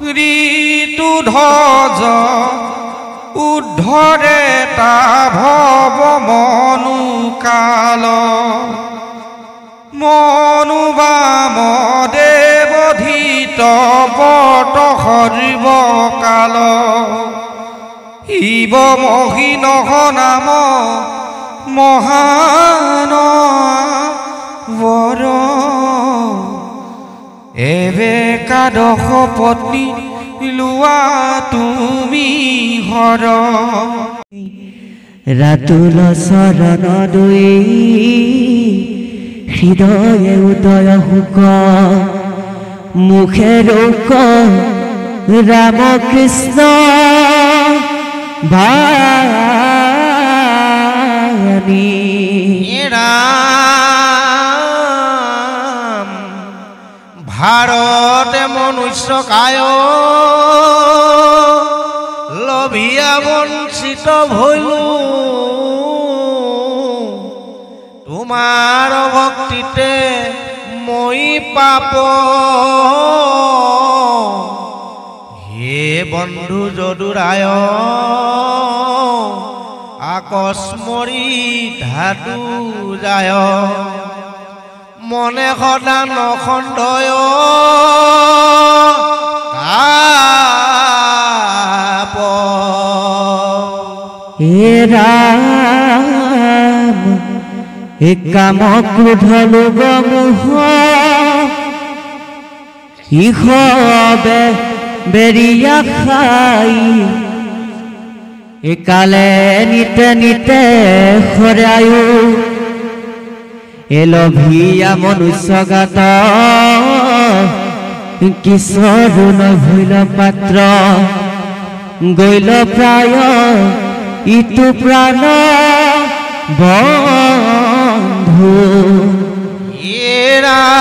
ঋতু ধ্বজ উদ্ধৰে তা ভৱ মনুকাল মনুবাম দেৱধীত বট সৰ্ব কাল শিৱ মহিনহ নাম মহান বৰ এবেকাদশ পত্নী লোৱা তুমি হৰ ৰাতুল চৰণ দুই হৃদয়ে উদয় হুক মুখে ৰোক ৰাম কৃষ্ণ ভানি ৰাম ভাৰতে মনুষ্য কায় লভিয়া বঞ্চিত ভইলো তোমাৰ ভক্তিতে মই পাপ হে বন্ধু যদুৰায় আকস্মৰি ধাতু যায় মনে সদা নখণ্ডয় তাপ হে ৰাম হে কাম ক্ৰোধ লোভ মোহ ইহবে বেৰিয়া খাই একালে নিতে নিতে খৰায়ো এলভিয়া মনুষ্যগাত কিশোৰ নভৈল পাত্ৰ গৈল প্ৰায় ইটো প্ৰাণ বন্ধু ৰাম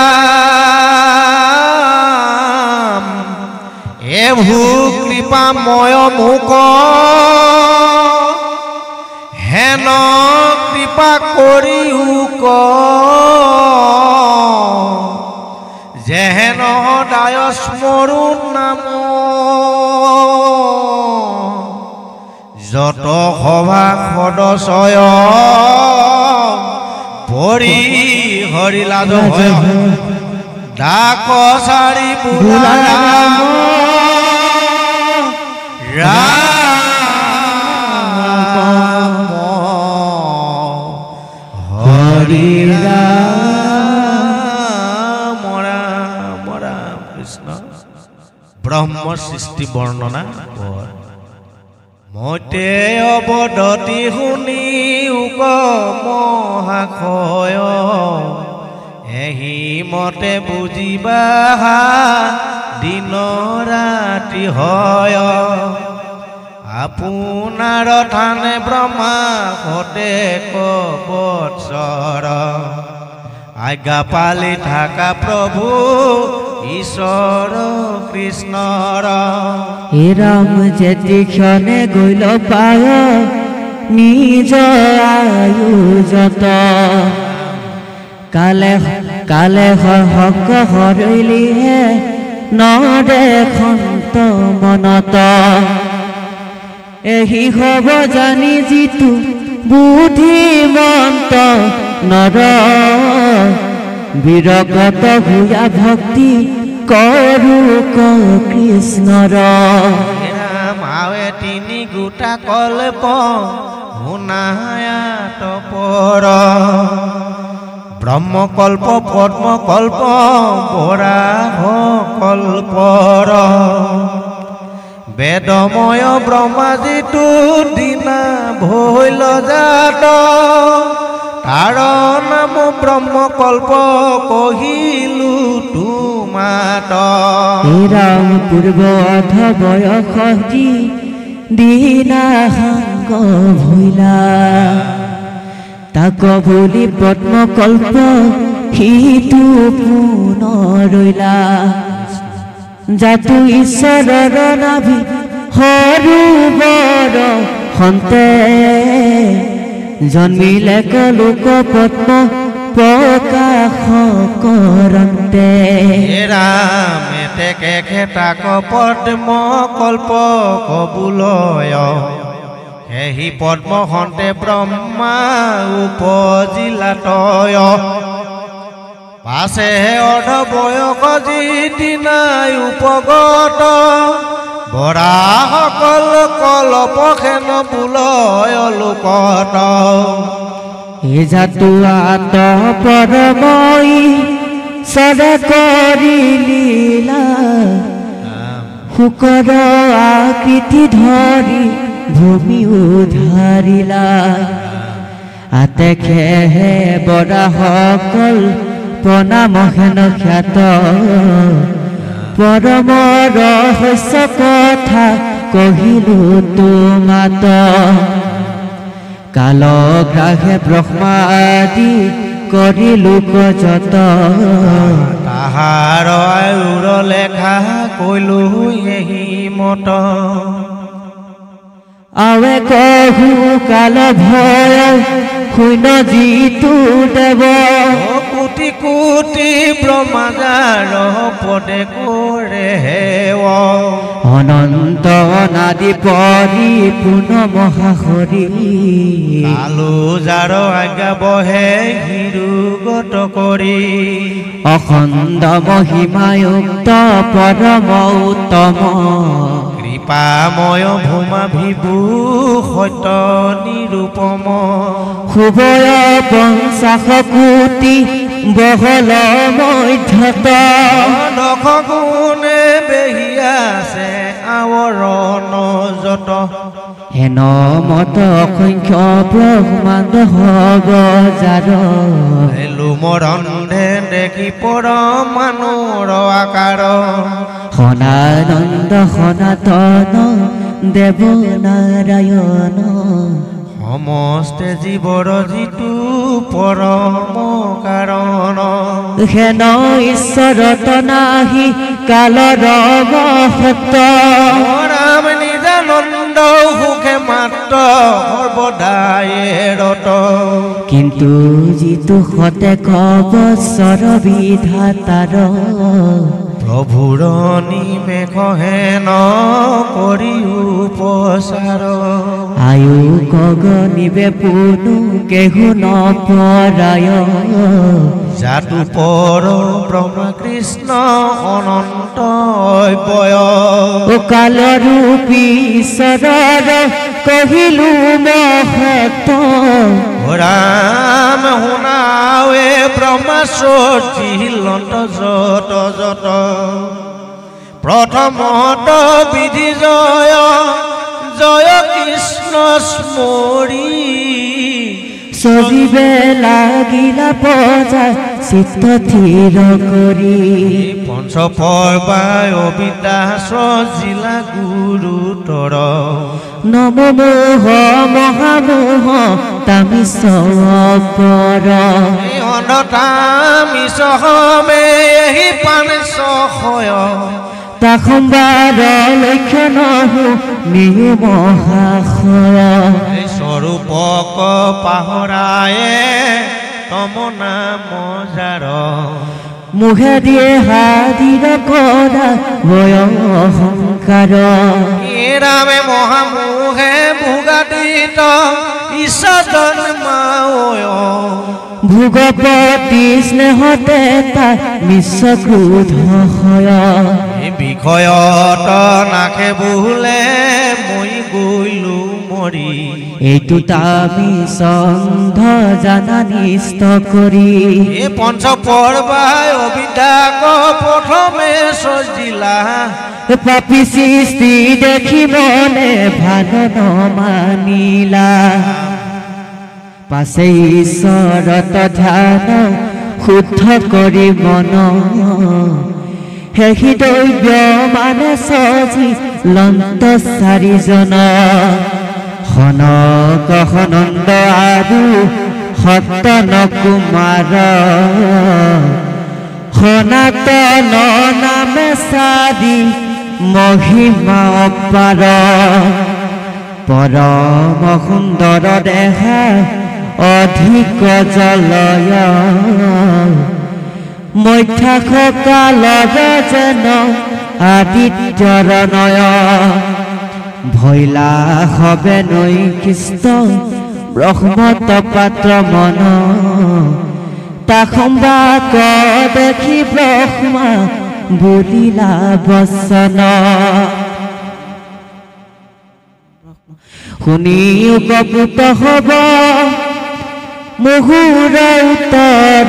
হে ভূ কৃপাময় মুক হেন কৃপা কৰিউক যেহেন সদায় স্মৰো নাম যত সভা সদস্য পৰি হৰি লাজ ডাক চাৰি বুলাৰাম ৰাম হৰি ৰাম ৰাম ৰাম কৃষ্ণ ব্ৰহ্ম সৃষ্টি বৰ্ণনা মতে অৱদতি শুনি উক মহাশয় এহি মতে বুজিবা দিন ৰাতি হয় আপোনাৰ থানে ব্ৰহ্মা সতে কবৎসৰ আজ্ঞা পালি থাকা প্ৰভু ঈশ্বৰ কৃষ্ণৰ হে ৰাম যেতি ক্ষণে গৈল পায় নিজ আয়ুজত কালে কালে হক হৰিলিহে নদেখন্ত মনত এহি হব জানি যিটো বুদ্ধিমন্ত নৰ বিৰগত ভূয়া ভক্তি কৰোক কৃষ্ণৰ মাৱে তিনি গোটা কল্প শুনায়াত পৰ ব্ৰহ্মকল্প পদ্মকল্প বৰাহ কল্পৰ বেদময় ব্ৰহ্মাজিটো দিনা ভৈল জাত তাৰ নাম ব্ৰহ্মকল্প কহিলো তোমাত ৰাম পূৰ্ব অধ বয়স দিনা সাংগ ভৈলা তাক বুলি পদ্মকল্প সিটো পুনৰৈলা জাতু ঈশ্বৰৰ নাভি সৰু বৰ সন্তে জন্মিলে কলোক পদ্ম প্ৰকাশ কৰন্তে ৰাম এতেকে খেতাক পদ্ম কল্প কবুলয় সেহি পদ্ম হন্তে ব্ৰহ্মা উপজিলাতয় পাছেহে অৰ্ধ বয়স যিদিনাই উপগত বৰাসকল কলপখেন বুলয় লোকত এ জাতু আত পৰমই সদা কৰি লীলা শুকৰ আকৃতি ধৰি ভূমি উধাৰিলা আতেখেহে বৰাসকল প্ৰণামহেন খ্যাত পৰম ৰহস্য কথা কহিলো তোমাত কালগ্ৰাহে ব্ৰহ্মাদি কৰিলো যত তাহাৰ আয়ুৰ লেখা কৈলো এহি মত আৱে কহু কাল ভয় শূন্য যিটো দেৱ কোটি কোটি ব্ৰহ্মাজাৰ পদে কৰে হেৱ অনন্ত অনাদি পৰিপূৰ্ণ মহাহৰি কালো যাৰ আজ্ঞা বহে হিৰুগত কৰি অখণ্ড মহিমায়ুক্ত পৰম উত্তম কৃপাময় ভূমা ভিভু সত্য নিৰূপম শুভয় পঞ্চাশ কোটি বহল মধ্যত দশ গুণে বেহি আছে আৱৰণ যত হেন মত অসংখ্য ব্ৰহ্মাণ্ড হব যাৰ লোমৰন্ধে দেখি পৰমাণুৰ আকাৰ সনানন্দ সনাতন দেৱ নাৰায়ণ সমস্তে জীৱৰ যিটো পৰম কাৰণ হেন ঈশ্বৰত নাহি কালৰ মহত্ব ৰাম নিজানন্দ সুখে মাত্ৰ সৰ্বদাই ৰত কিন্তু যিটো শতেক বছৰ বিধাতাৰ প্ৰভুৰ নিমেষ হেন কৰি উপচাৰ আয়ু গগনিবে পুনু কেহু নপৰায় জাতু পৰ ব্ৰহ্মা কৃষ্ণ অনন্ত অব্যয় কালৰূপী ঈশ্বৰৰ কহিলো মহত্ব ৰাম শুনাৱে ব্ৰহ্মাচৰ্যিলন্ত যত যত প্ৰথমত বিধি জয় জয় কৃষ্ণ স্মৰি সজিবে লাগিলা বজাই চিত্ত থিৰ কৰি পঞ্চ পৰ্বাই অবিদাস জিলা গুৰুতৰ নমমোহ মহামোহ তামিছ পৰ অন্ধতামিছমে এহি পানছয় তাখম্বাৰ লক্ষ্য নহো নিয়ু মহাশয় স্বৰূপক পাহৰায়ে তম নাম জাৰ মুখে দিয়ে হাদিৰ কৰা ভয় অহংকাৰ ৰামে মহামোহে ভোগাদিত ঈশ্বৰ জন্মায় ভোগপতি স্নেহতে তাৰ মিশ্ৰ ক্ৰোধ হয় বিষয়ত নাখে বোলে মই গৈলো মৰি এইটো তামি চন্ধ জানা নিষ্ট কৰি পঞ্চ পৰ্বাই অবিদাক প্ৰথমে সজিলা পাপী সৃষ্টি দেখি মনে ভাল নমানিলা পাছে ঈশ্বৰত ধ্যান শুদ্ধ কৰি মন হেহি দৈব্য মানে সজি লন্ত চাৰিজন সনক সনন্দ আৰু সত্তন কুমাৰ সনাতন নামে চাৰি মহিমা অপাৰ পৰম সুন্দৰ দেহা অধিক জলয় মধ্যাকালৰে যেন আদিত্যৰ নয় ভৈলা হবে নৈকিষ্ট ব্ৰহ্মত পাত্ৰ মন তাখম্বাক দেখি ব্ৰহ্মা বুলিলা বচন শুনি উপকৃত হব মুহুৰ উত্তৰ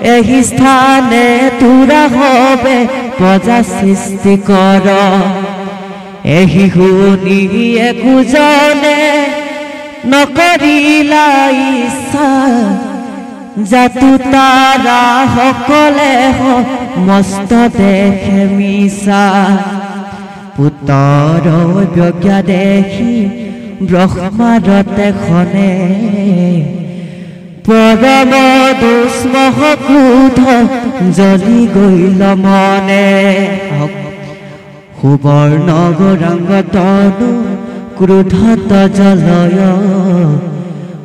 এহি স্থানে তুৰা হবে প্ৰজা সৃষ্টি কৰ এহি শুনি একোজনে নকৰিলা ইচ্ছা জাতু তাৰা সকলে মস্ত দেখে মিছা পুতৰ ব্যজ্ঞা দেখি ব্ৰহ্মাৰতে খনে পৰম দুষ্মহ ক্ৰোধ জ্বলি গইল মনে সুবৰ্ণ গৌৰাঙ্গ তনু ক্ৰোধত জলয়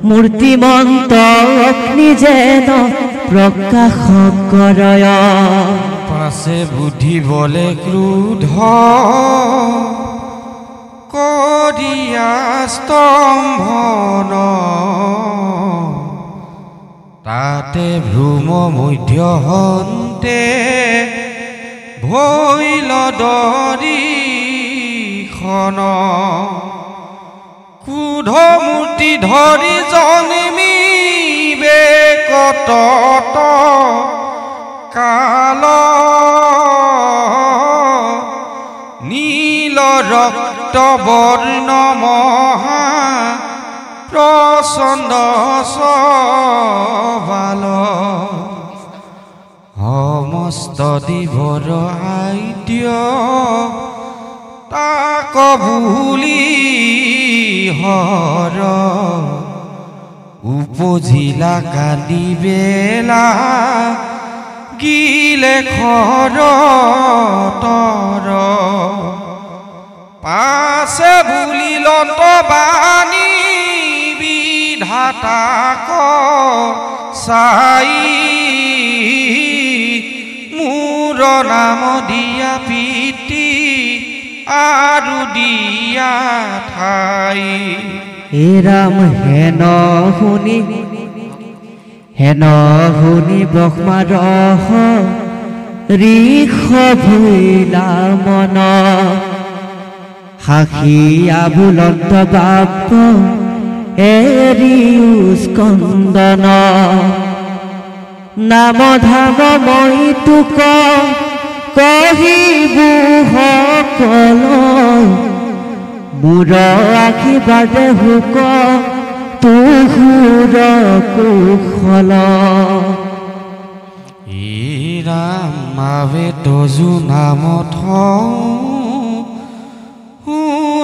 মূৰ্তিমন্ত অগ্নি যেন প্ৰকাশ কৰয় পাছে বুদ্ধি বলে ক্ৰোধ কৰিয়া স্তম্ভন তাতে ভ্ৰম মধ্যহন্তে ভৈল দৰিখন ক্ৰোধ মূৰ্তি ধৰি জন্মিবে কত কাল নীল ৰক্ত বৰ্ণ মহা প্ৰচণ্ড সবাল সমস্ত দিবৰ আদ্য তাক ভুলি হৰ উপজিলা কালি বেলা গিলে খৰ তৰ পাছে বুলি লন্ত বাণী বিধাতাক চাই মোৰ নাম দিয়া পিতৃ আৰু দিয়া ঠাই হে ৰাম হেন শুনি ব্ৰহ্মাৰ ঋষ ভৈলা মন সাখিয়া বুলন্ত বাপ এৰি স্কন্দন নাম ধাম মই তোক কহিবু সকল মোৰ আশীৰ্বাদে হুক তুহুৰ কুশল ই ৰাম মাৱে তজু নাম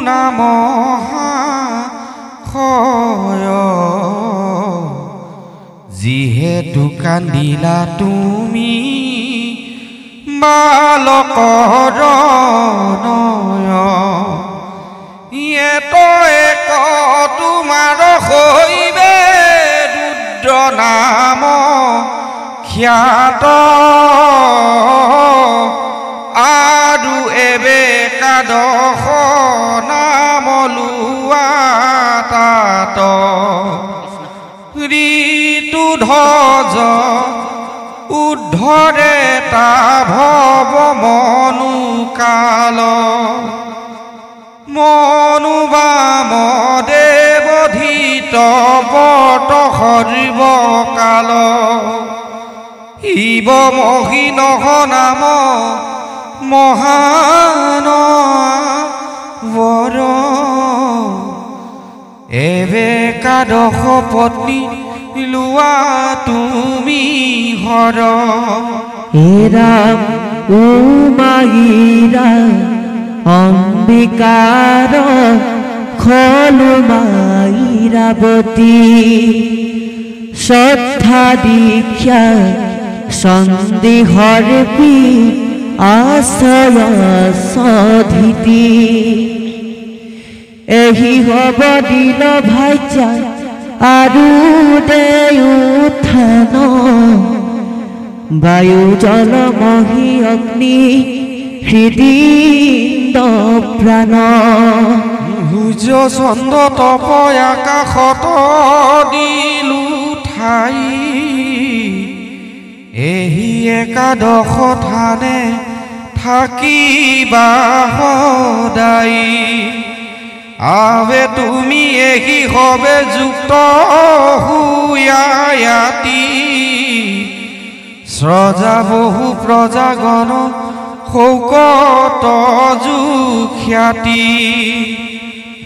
নাম যিহেতু কান্দিলা তুমি বালকৰ নয় এক তোমাৰ হৈবে ৰুদ্ৰ নাম খ্যাত আৰু এবেকাদশ নাম লোৱা তাত ঋতু ধ্বজ উদ্ধৰে তা ভৱ মনু কাল মনু বাম দেৱধীত বট সৰ্ব কাল শিৱ মহিনহ নাম মহান বৰ এবেকাদশ পত্নী লোৱা তুমি হৰ হে ৰাম উমাইৰা অম্বিকাৰ খলু মাইৰাৱতী শ্ৰদ্ধা দীক্ষা সন্দেহৰ পি আশ্ৰয় সধিতি এহি হব দিল ভাইচা আৰু দেউথান বায়ু জল মহি অগ্নি হৃদিন্দ প্ৰাণ সূৰ্য চন্দ্ৰ তপ আকাশত দিলো ঠাই এহি একাদশ থানে থাকিবা সদায় আবে তুমি এহি হবে যুক্ত হুয়ায়াতি স্ৰজা বহু প্ৰজাগণ শৌকত যুখ্যাতি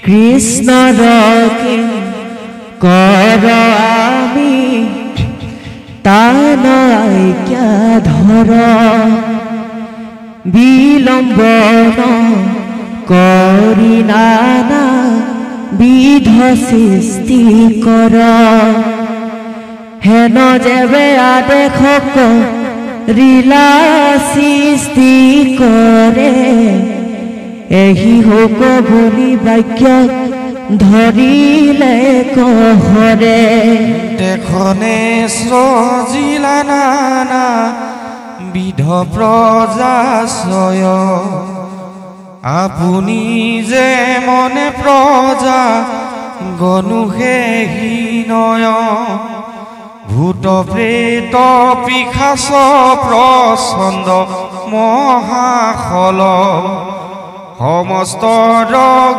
কৃষ্ণৰ কৰ আমি তান আজ্ঞা ধৰ বিলম্বন কৰি নানা বিধ সৃষ্টি কৰ হেন যেবে আদেশ ৰিলা সৃষ্টি কৰে এহি হোক বুলি বাক্য ধৰিলে কহৰে দেখনে সজিলা নানা বিধ প্ৰজাশ্ৰয় আপুনি যে মনে প্ৰজা গনুহে হীনয় ভূত প্ৰেত পিশাচ প্ৰচণ্ড মহাখল সমস্ত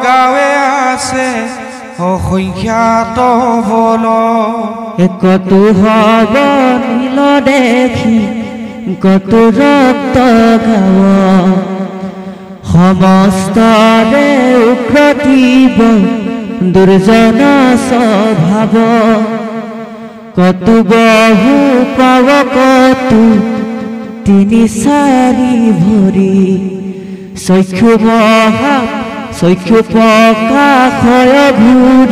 গাঁৱে আছে অসংখ্যাত বল কতো হব নীল দেখি কতো ৰক্ত গাৱ সমস্তৰে উক্ৰতিব দুৰ্জন স্বভাৱ কতো বহু পাব কতো তিনি চাৰি ভৰি চক্ষু মহা চক্ষু প্ৰকাশয় ভূৰ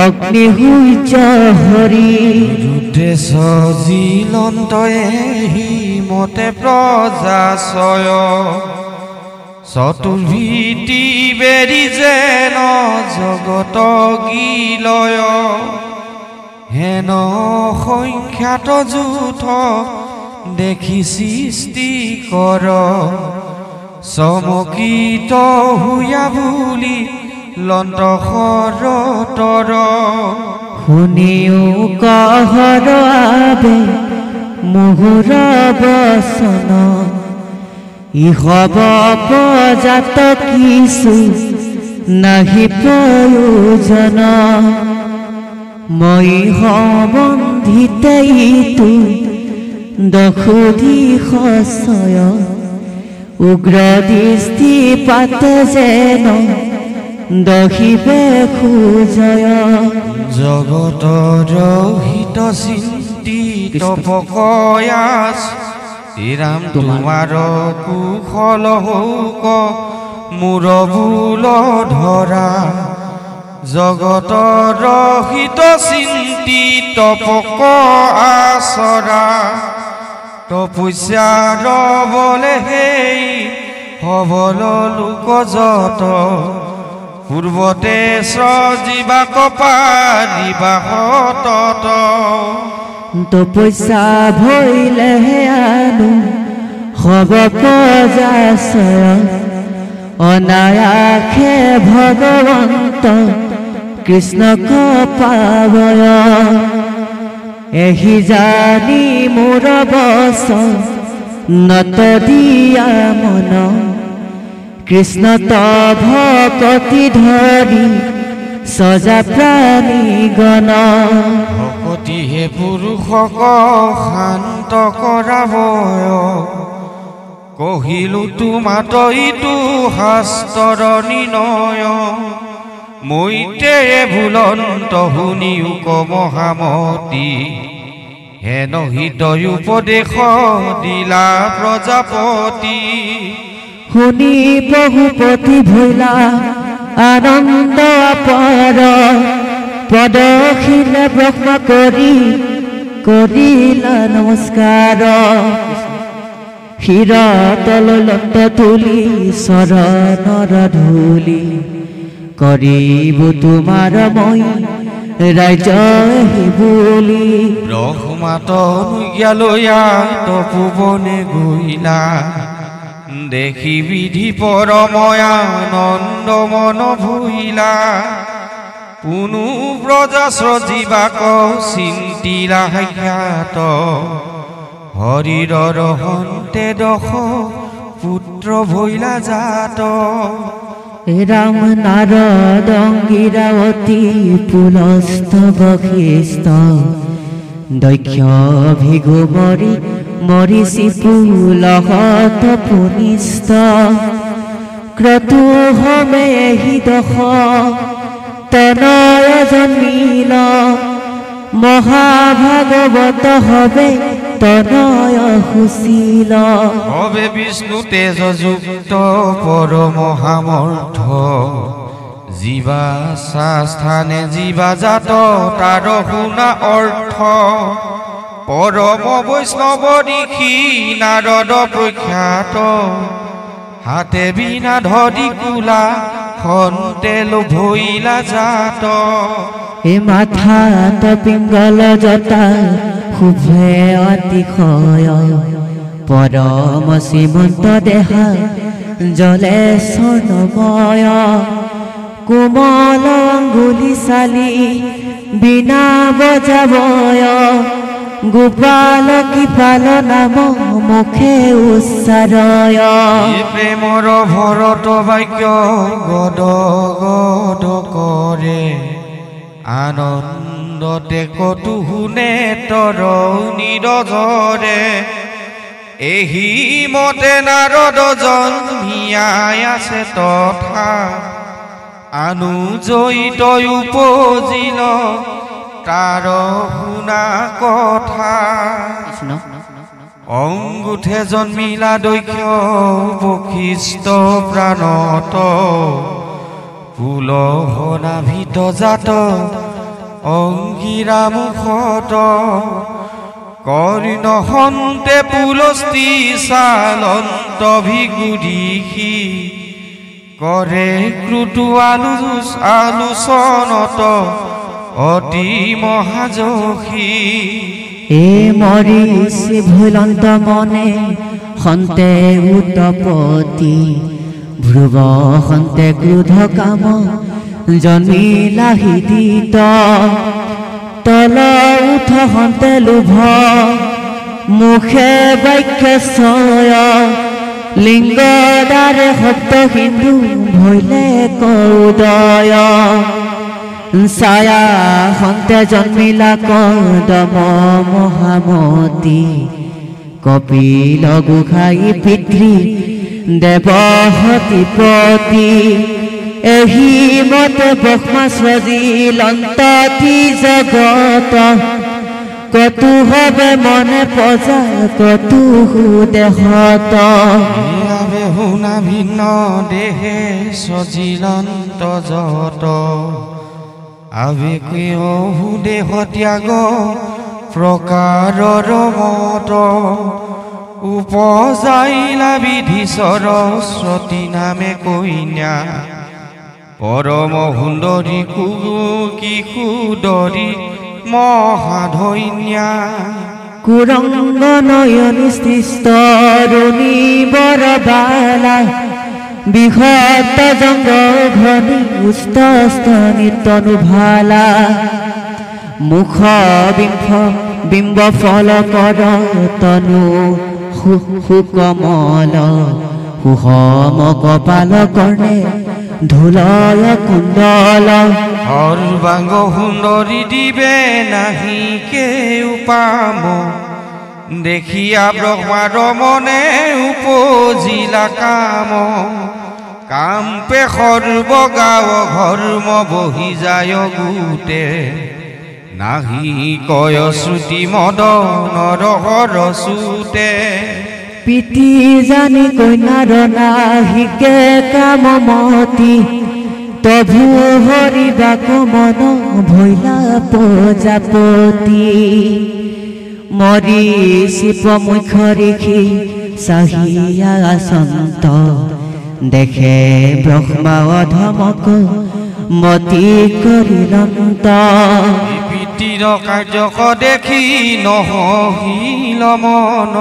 অগ্নি সূৰ্য হৰি ৰুদ্ৰে সজিলন্তয়ে হিমতে প্ৰজাশয় চতুৰ্ভীতি বেৰি যেন জগত গিলয় হেন সংখ্যাত যুথ দেখি সৃষ্টি কৰ চমকিত হুয়া বুলি লন্ত শৰতৰ শুনিও কহৰ আবে মুহুৰ বচন ইহব প্ৰজাত কিছু নাহি প্ৰয়োজন মই সম্বন্ধিতে ইটো দশোধি সচয় উগ্ৰ দৃষ্টি পাতে যেন দহিবে খোজয় জগতৰ হিত চিন্তিত পকয়াস শ্ৰীৰাম তোমাৰ কুশল হৌক মোৰ ভুল ধৰা জগতৰ হিত চিন্তিত পক আচৰা তপস্যাৰ বলে সেই সবল লোক যত পূৰ্বতে সজীৱা কপালিবা সতত তপস্যা ভৈলেহে আনো হব প্ৰজাশয় অনায়াসে ভগৱন্ত কৃষ্ণক পাবয় এহি জানি মোৰ বচ নত দিয়া মন কৃষ্ণ তভ ভকতি ধৰি সজা প্ৰাণী গণ ভকতিহে পুৰুষক শান্ত কৰাবয় কহিলো তোমাত ইটো শাস্ত্ৰৰ নিৰ্ণয় মৈতে ভুলন্ত শুনিও কমহামতি হেন হৃদয় উপদেশ দিলা প্ৰজাপতি শুনি বহুপতি ভৈলা আনন্দ অপাৰ পদশিলে ব্ৰহ্ম কৰিলা নমস্কাৰ শিৰ তললত তুলি চৰণৰ ধূলি কৰিব তোমাৰ মই ৰাইজ বুলি ব্ৰহ্মাতনুজ্ঞালয়া তপোবনে গইলা দেখি বিধি পৰময়ানন্দ মন ভুইলা পুনু ব্ৰজা সজীৱাক চিন্তিলা জ্ঞাত হৰিৰ ৰহন্তে দশ পুত্ৰ ভৈলা জাত ৰাম নাৰদ অংগীৰাৱতী পুলস্ত বশিষ্ঠ দক্ষ ভিঘু মৰিষি পুলহত পুনিষ্ঠ ক্ৰতু হমে হি দশ তনয় জন্মিল মহাভাগৱত হবে তনয় হুচিল হবে বিষ্ণু তেজযুক্ত পৰমহামৰ্থ জীৱা স্থানে জীৱা জাত তাৰ শুনা অৰ্থ পৰম বৈষ্ণৱ ঋষি নাৰদ প্ৰখ্যাত হাতে বিনা ধৰি কুলা খন্তে লোভৈলা জাত হে মাথাত পিংগল জটা শুভে অতিশয় পৰম শ্ৰীমন্ত দেহা জলে স্বৰ্ণময় কোমল অঙ্গুলি চালি বিনা বজাবয় গোপাল কৃপাল নাম মুখে উচ্চাৰয় প্ৰেমৰ ভৰত বাক্য গদ গদ কৰে আনন্দতে কতু শুনে তৰ নিৰজৰে এহি মতে নাৰদ জন্মিয়াই আছে তথা অনুজয়িত উপজিল তাৰ শুনা কথা অঙ্গুঠে জন্মিলা দক্ষ বশিষ্ঠ প্ৰাণত পুলহনাভিত জাত অংগীৰা মুখত কৰ্ণ হন্তে পুলস্তি চালন্ত ভিগুদিষি কৰে ক্ৰুতু আলোচনত অতি মহাযশী এ মৰিষি ভুলন্ত মনে সন্তে উতপতি ধ্ৰুৱ সন্তে ক্ৰোধ কাম জন্মিলা হৃদিত তল উঠ সন্তে লোভ মুখে বাক্য চয় লিংগ দ্বাৰে সপ্ত সিন্ধু ভৈলে কৌদয় ছায়া সন্তে জন্মিলা কদম মহামতী কপিল গোসাঁই পিতৃ দেৱহতিপতি এহি মতে ব্ৰহ্মা সৃজিল অন্ততি জগত কতু হবে মনে পজা কতু দেহত শুনা ভিন্ন দেহে সজিলন্ত যত আবেকীয় দেহ ত্যাগ প্ৰকাৰৰ মত উপজাইলা বিধি সৰস্বতী নামে কন্যা পৰম সুন্দৰী কিশোদৰী মহাধন্যা কুৰংগ নয়নী সৃষ্ট ৰুণী বৰবালা বিহত জংগ ঘনী উষ্ট স্তনিতনু ভালা মুখ বিম্ব ফল কৰ তনু সুকমল সুষম কপাল কৰ্ণে ধুলয় কুণ্ডল সৰ্বাঙ্গ সুন্দৰী দিবে নাহি কেউ পাম দেখিয়া ব্ৰহ্মাৰ মনে উপজিলা কাম কাম্পে সৰ্বগাঁও ঘৰ্ম বহি যায় গোটে নাহি কয় শ্ৰুতি মদনৰ হৰচুতে পিতি জানি কন্যাৰ নাহিকে কামমতি তভু হৰিবাক মন ভৈলা প্ৰজাপতি মৰিষি প্ৰমুখ ঋষি চাহিয়া সন্ত দেখে ব্ৰহ্মা অধমক মতি কৰিলন্ত পিতৃৰ কাৰ্যক দেখি নহহিল মন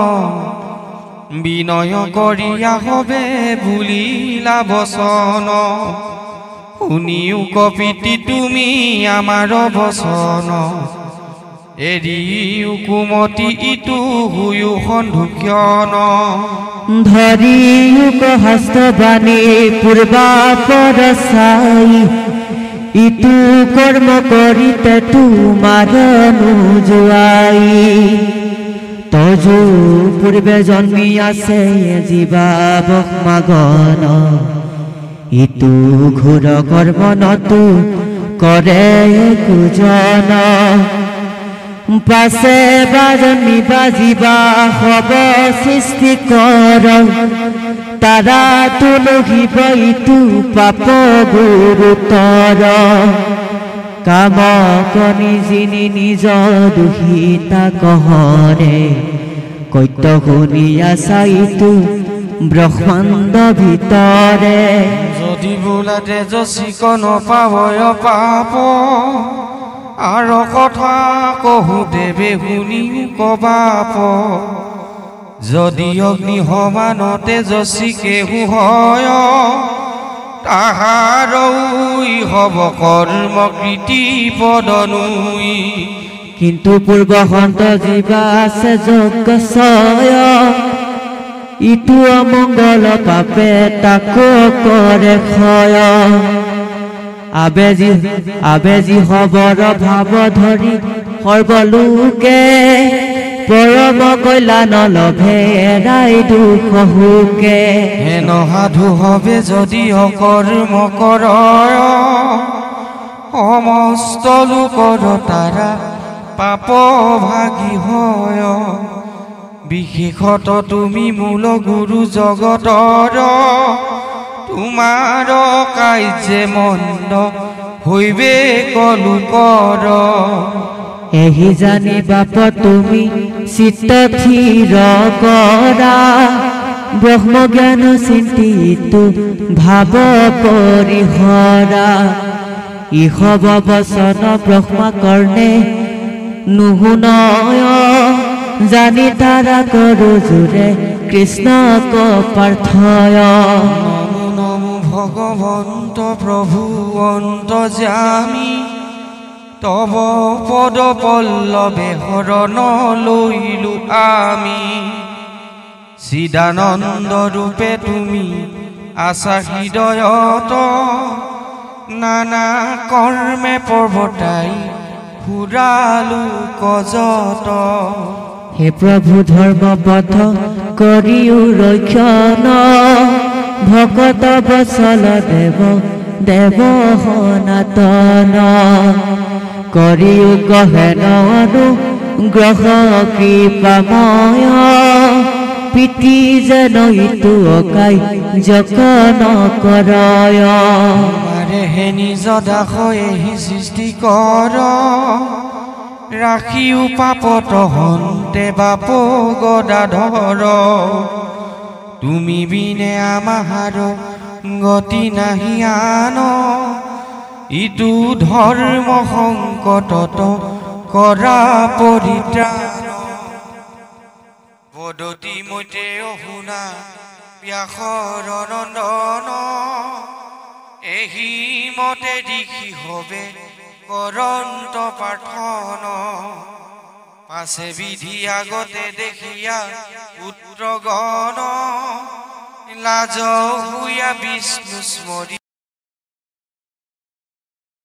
বিনয় কৰিয়া হবে ভুলিলা বচন শুনিও কপিতি তুমি আমাৰ বচন এৰিও কুমতি ইটো হুয়ো সন্ধুক্ষণ ধৰিও হস্তবাণী পূৰ্বা পৰ চাই ইটো কৰ্ম কৰিতে তোমাৰ নোযোৱাই তজু পূৰ্বে জন্মি আছে জীৱা ব্ৰহ্মাগণ ইটো ঘোৰ কৰ্ম নতু কৰে কুজন পাছে বাজনী বাজিবা হব সৃষ্টি কৰ তাৰা তুলসীব ইটো পাপ গুৰুতৰ কাম কণি যিনি নিজ দুখিতা কহৰে কৈত্য শুনিয়া চাইটো ব্ৰহ্মাণ্ড ভিতৰে যদি বোলা তেজস্বীক নপাবয় পাপ আৰু কথা কহু দেৱে শুনি কবাপ যদি অগ্নি সমান তেজস্বীকে হয় তাহাৰ হব কৰ্ম কৃতি পদনুই কিন্তু পূৰ্ব সন্ত জীৱা আছে যজ্ঞশয় ইটো অমংগল পাপে তাকো কৰে ক্ষয় আবেজি হবৰ ভাৱ ধৰি সৰ্বলোকে পৰম কল্যাণ লভে এৰাই দুখ হুকে হেন সাধু হবে যদি অকৰ্ম কৰ সমস্ত লোকৰ তাৰা পাপ ভাগী হয় বিশেষত তুমি মূল গুৰু জগতৰ তোমাৰ কাৰ্যে মন্দ হৈবে কলোকৰ এহি জানি বাপ তুমি চিত্ত থিৰ কৰা ব্ৰহ্মজ্ঞান চিন্তিতো ভাৱ পৰিহৰা ইহব বচন ব্ৰহ্মা কৰ্ণে নুশুনয় জানি তাৰা কৰো জোৰে কৃষ্ণক প্ৰাৰ্থয় নমো নমো ভগৱন্ত প্ৰভু অন্ত জামি তব পদ পল্লৱে শৰণ লৈলো আমি চিদানন্দ ৰূপে তুমি আছা হৃদয়ত নানা কৰ্মে পৰ্বতাই ফুৰালো কজত হে প্ৰভু ধৰ্মপথ কৰিও ৰক্ষণ ভকত বচল দেৱ সনাতন কৰিও গহেন অনুগ্ৰহ কৃপাময় পিতৃ যেন ইটো অকাই যতন কৰয় তোমাৰে হে নিজ দাস এহি সৃষ্টি কৰ ৰাখিও পাপত হন্তে বাপ গদাধৰ তুমি বিনে আমাহাৰ গতি নাহি আন ইটো ধৰ্ম সংকটত কৰা পৰিত্ৰাণ বদতি মৈতে শুনা ব্যাসৰ নন্দন এহি মতে দিখি হবে কৰন্ত প্ৰাৰ্থন পাছে বিধি আগতে দেখিয়া পুত্ৰগণ লাজ হুয়া বিষ্ণু স্মৰি